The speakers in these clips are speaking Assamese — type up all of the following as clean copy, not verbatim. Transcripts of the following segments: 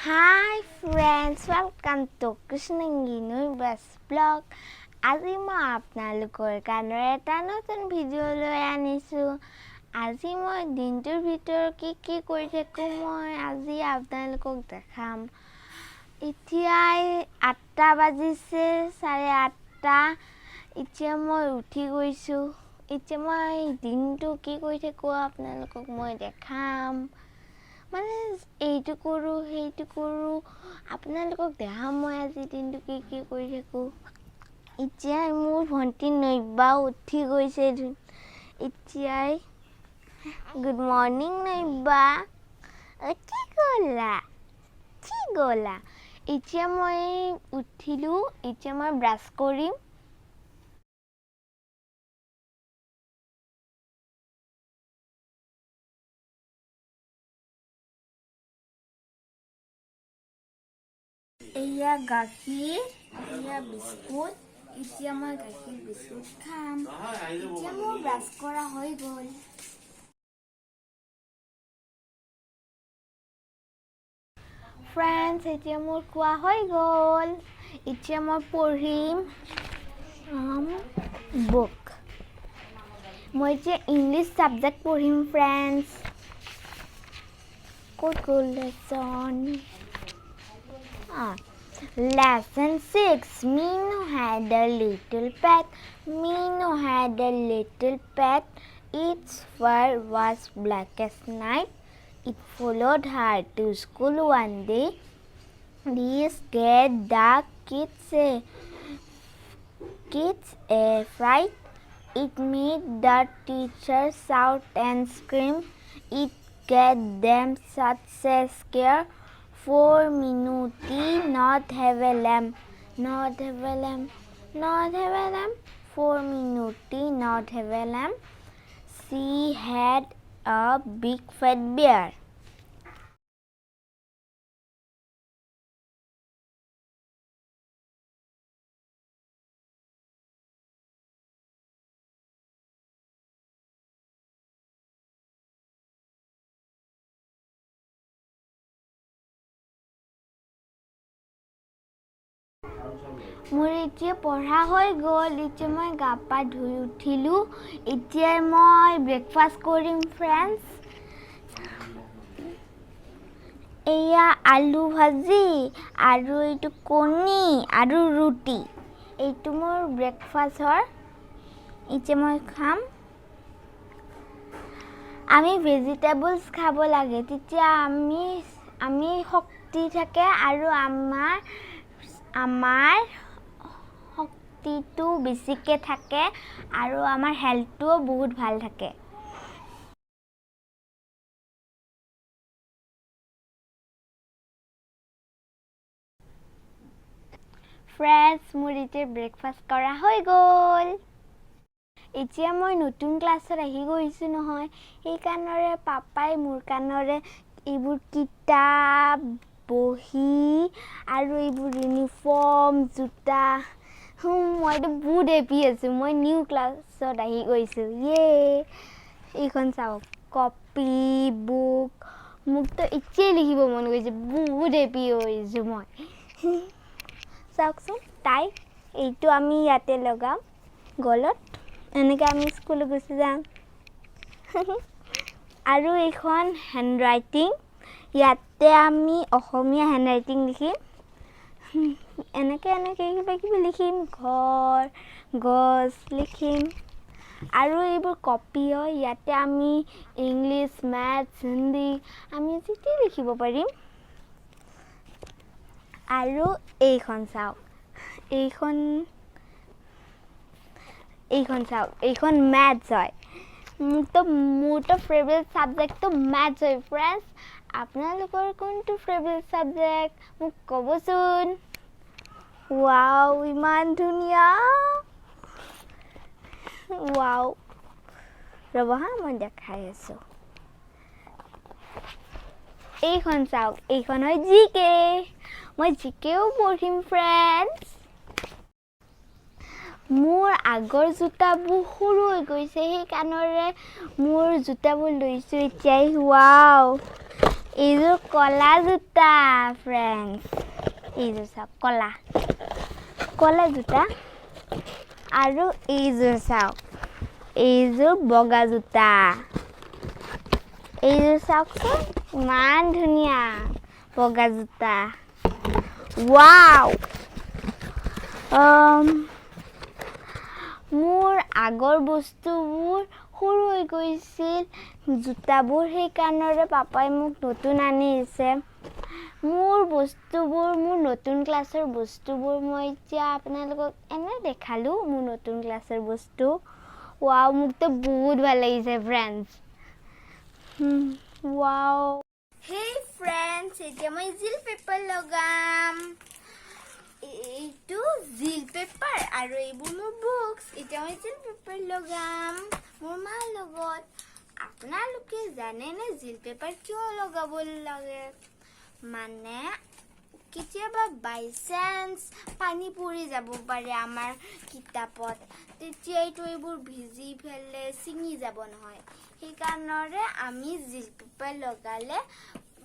Hi friends, welcome to Krishnanginu Best Blog. আজি মই আপোনালোকৰ কাৰণে এটা নতুন ভিডিঅ' লৈ আনিছো। আজি মই দিনটোৰ ভিতৰত কি কৰি থাকো মই আজি আপোনালোকক দেখাম। এতিয়া 8টা বাজিছে 8:30। এতিয়া মই উঠি গৈছো। এতিয়া মই দিনটো কি কৰি থাকো আপোনালোকক মই দেখাম। মানে এইটো কৰো সেইটো কৰো আপোনালোকক দেখাম মই আজি দিনটো কি কৰি থাকো। এতিয়া মোৰ ভন্টি নৈবা উঠি গৈছে। এতিয়া গুড মৰ্নিং নৈবা কি গলা এতিয়া মই উঠিলো। এতিয়া মই ব্ৰাছ কৰিম। এয়া গাখীৰ এয়া বিস্কুট। এতিয়া মই গাখীৰ বিস্কুট খাম। এতিয়া মোৰ ব্ৰাছ কৰা হৈ গ'ল। ফ্ৰেণ্ডছ এতিয়া মোৰ খোৱা হৈ গ'ল। এতিয়া মই পঢ়িম বুক। মই এতিয়া ইংলিছ ছাবজেক্ট পঢ়িম ফ্ৰেণ্ডছ। ক'ত গ'ল lesson? Lesson 6. Minu had a little pet. Minu had a little pet. Its fur was black as night. It followed her to school one day. This scared the kids a fright. It made the teacher shout and scream. It gave them such a scare. 4 minuti not have a lamb. 4 minuti not have a lamb. She had a big fat bear. মোৰ এতিয়া পঢ়া হৈ গ'ল। এতিয়া মই গা পা ধুই উঠিলো। এতিয়া মই ব্ৰেকফাষ্ট কৰিম ফ্ৰেণ্ডছ। এয়া আলু ভাজি আৰু এইটো কণী আৰু ৰুটি। এইটো মোৰ ব্ৰেকফাষ্ট হয়। এতিয়া মই খাম। আমি ভেজিটেবলছ খাব লাগে তেতিয়া আমি শক্তি থাকে আৰু আমাৰ শক্তিটো বেছিকে থাকে আৰু আমাৰ হেল্থটো বহুত ভাল থাকে। ফ্ৰেণ্ডছ মোৰ এতিয়া ব্ৰেকফাষ্ট কৰা হৈ গ'ল। এতিয়া মই নতুন ক্লাছত আহি গৈছো নহয়। সেইকাৰণে পাপাই মোৰ কাৰণে এইবোৰ কিতাপ বহি আৰু এইবোৰ ইউনিফৰ্ম জোতা মইতো বহুত হেপি আছো। মই নিউ ক্লাছত আহি গৈছো। এইখন চাওক কপি বুক। মোকতো এতিয়াই লিখিব মন গৈছে। বহুত হেপি হৈছো মই। চাওকচোন তাই এইটো আমি ইয়াতে লগাম গলত। এনেকৈ আমি স্কুলত গুচি যাম। আৰু এইখন হেণ্ড ৰাইটিং। ইয়াতে আমি অসমীয়া হেণ্ড ৰাইটিং লিখিম। এনেকৈ কিবা কিবি লিখিম। ঘৰ গছ লিখিম। আৰু এইবোৰ কপি হয়। ইয়াতে আমি ইংলিছ মেথছ হিন্দী আমি যেতিয়াই লিখিব পাৰিম। আৰু এইখন চাওক এইখন চাওক এইখন মেথছ হয়। মোৰতো ফেভৰেট ছাবজেক্টটো মেথছ হয় ফ্ৰেণ্ডছ। আপোনালোকৰ কোনটো ফেভৰেট ছাবজেক্ট মোক ক'বচোন। ৱাও ইমান ধুনীয়া। ৱাও ৰ'ব হা মই দেখাই আছো। এইখন চাওক এইখন হয় জিকে। মই জিকেও পঢ়িম ফ্ৰেণ্ডছ। মোৰ আগৰ জোতাবোৰ সৰু হৈ গৈছে। সেইকাৰণে মোৰ জোতাবোৰ লৈছো এতিয়াই। ৱাও এইযোৰ কলা জোতা ফ্ৰেণ্ডছ এইযোৰ চাওক কলা জোতা আৰু এইযোৰ চাওক এইযোৰ বগা জোতা এইযোৰ চাওকচোন ইমান ধুনীয়া বগা জোতা ৱাও মোৰ আগৰ বস্তুবোৰ সৰু হৈ গৈছিল জোতাবোৰ সেইকাৰণে পাপাই মোক নতুন আনি দিছে মোৰ বস্তুবোৰ মোৰ নতুন ক্লাছৰ বস্তুবোৰ মই এতিয়া আপোনালোকক এনে দেখালো মোৰ নতুন ক্লাছৰ বস্তু ৱাও মুকতো বহুত ভাল লাগিছে ফ্ৰেণ্ডছ ৱাও হেই ফ্ৰেণ্ডছ এতিয়া মই জিল পেপাৰ লগাম এইটো জিল পেপাৰ আৰু এইবোৰ মোৰ বুকছ এতিয়া মই জিল পেপাৰ লগাম মোৰ মাৰ লগত আপোনালোকে জানেনে জিল পেপাৰ কিয় লগাব লাগে মানে কেতিয়াবা বাই চান্স পানী পৰি যাব পাৰে আমাৰ কিতাপত তেতিয়া এইবোৰ ভিজি ফেলে ছিঙি যাব নহয় সেইকাৰণে আমি জিল পেপাৰ লগালে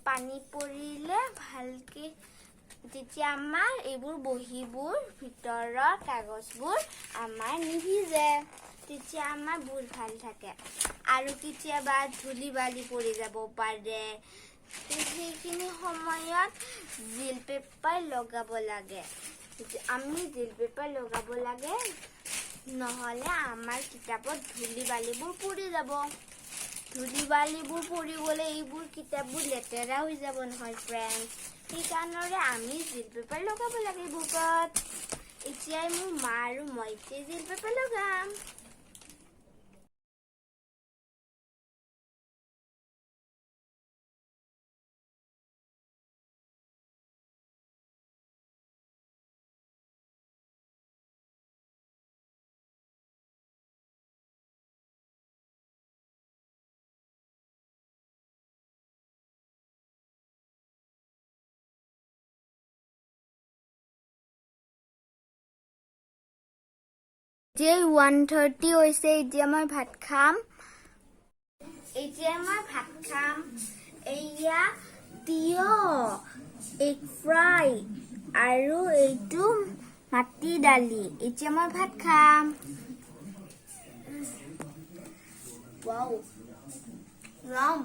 পানী পৰিলে ভালকে তেতিয়া আমাৰ এইবোৰ বহিবোৰ ভিতৰৰ কাগজবোৰ আমাৰ নিভিজে তেতিয়া আমাৰ বহুত ভাল থাকে আৰু কেতিয়াবা ধূলি বালি পৰি যাব পাৰে সেইখিনি সময়ত জিল পেপাৰ লগাব লাগে আমি জিল পেপাৰ লগাব লাগে নহলে আমাৰ কিতাপত ধূলি বালিবোৰ পৰি যাব ধূলি বালিবোৰ পৰি গলে এইবোৰ কিতাপবোৰ লেতেৰা হৈ যাব নহয় ফ্ৰেণ্ডছ সেইকাৰণে আমি জিল পেপাৰ লগাব লাগে বুকত এতিয়া মোৰ মা আৰু মই জিল পেপাৰ লগাম যে 1:30 হৈছে এতিয়া মই ভাত খাম এয়া তিয়হ এগ ফ্ৰাই আৰু এইটো মাটি দালি এতিয়া মই ভাত খাম ৱাও ৰাম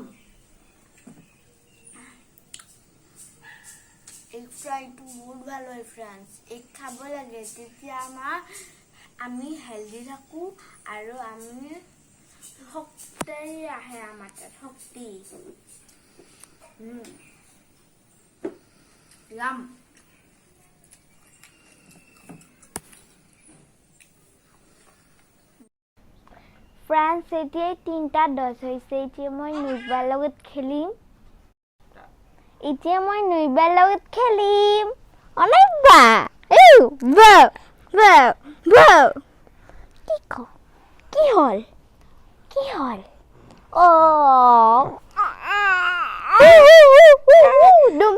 এগ ফ্ৰাইটো বহুত ভাল হয় ফ্ৰেণ্ডছ এগ খাব লাগে তেতিয়া আমি হেলদি থাকো আৰু আমি শক্তি আহে আমাৰ তাত শক্তি ৰাম ফ্ৰেণ্ডছ এতিয়া 3:10 হৈছে এতিয়া মই নৈবাৰ লগত খেলিম অনৈবা কি হল দুম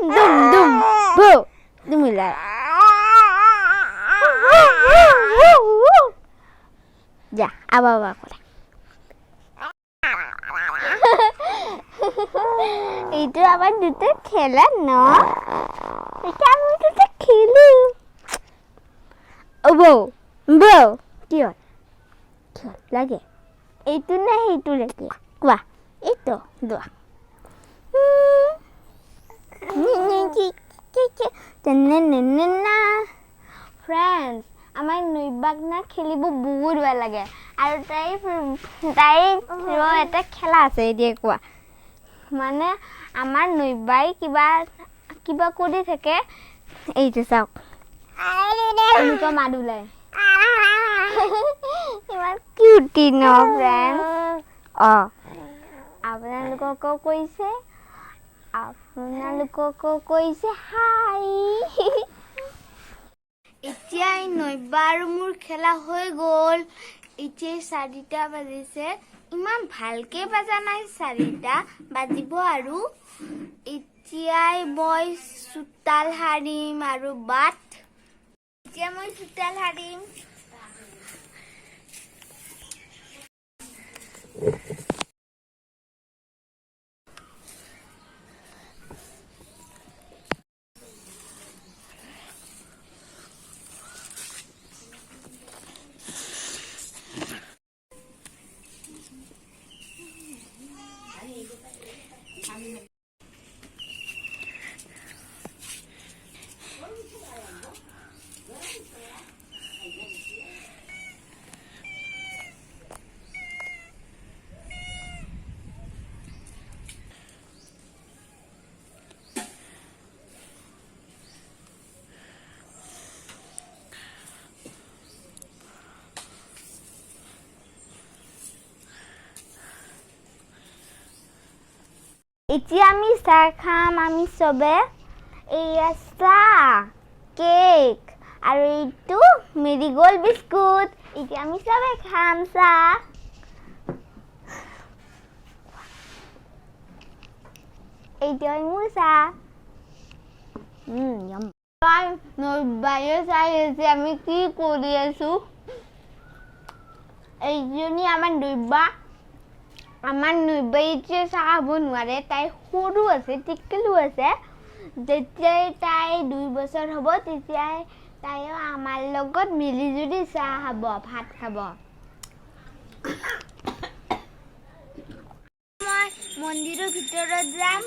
দুমিলা যা আবা করে এইটো আবার দুটো খেলা না এটা আমি দুটো খেলি বউ কি লাগে এইটো না সেইটো লাগে কোৱা এইটো দোৱা ফ্ৰেণ্ডছ আমাৰ নৈবাক না খেলিব বহুত ভাল লাগে আৰু তাই এটা খেলা আছে এতিয়া কোৱা মানে আমাৰ নৈবাই কিবা কৰি থাকে এইটো চাওক এনেকুৱা মাত ওলাই ইমান কিউটি ন ফ্ৰেণ্ডছ আপোনালোককো কৈছে হাই এতিয়া নৈবা আৰু মোৰ খেলা হৈ গ'ল এতিয়া 4টা বাজিছে ইমান ভালকে বাজা নাই 4টা বাজিব আৰু এতিয়াই মই চোতাল হাৰিম আৰু এতিয়া মই চোতাল হাৰিম এতিয়া আমি চাহ খাম আমি চবে এয়া চাহ কেক আৰু এইটো মেৰিগোল্ড বিস্কুট এতিয়া আমি চবে খাম চাহ এইটো মোৰ চাহ yum নবায়ে চাই আছে আমি কি কৰি আছো এইজনী আমাৰ নবা আমাৰ নবাইছে চাহ খাব নোৱাৰে তাই সৰু আছে টিকলু আছে যেতিয়া তাই 2 বছৰ হ'ব তেতিয়া তাই আমাৰ লগত মিলি জুলি চাহ খাব ভাত খাব মই মন্দিৰৰ ভিতৰত যাম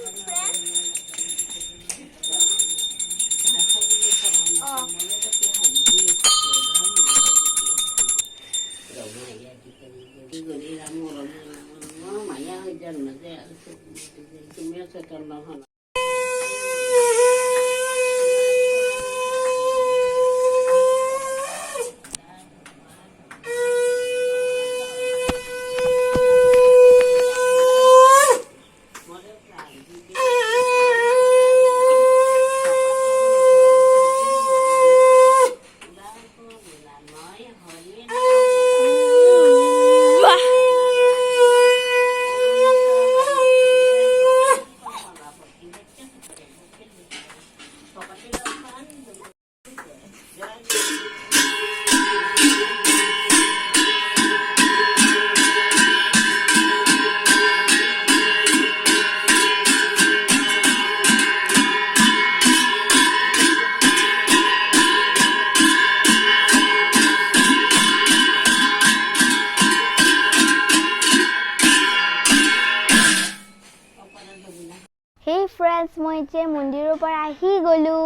Hey friends, মই এতিয়া মন্দিৰৰ পৰা আহি গলো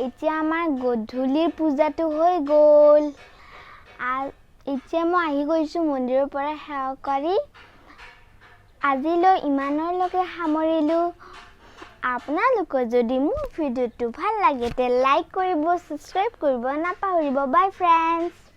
এতিয়া আমাৰ গধূলিৰ পূজাটো হৈ গল এতিয়া মই আহি গৈছো মন্দিৰৰ পৰা সেৱা কৰি আজিলৈ ইমানলৈকে সামৰিলো আপোনালোকৰ যদি মোৰ ভিডিওটো ভাল লাগে তে লাইক কৰিব সাবস্ক্ৰাইব কৰিব নাপাহৰিব বাই ফ্ৰেণ্ডছ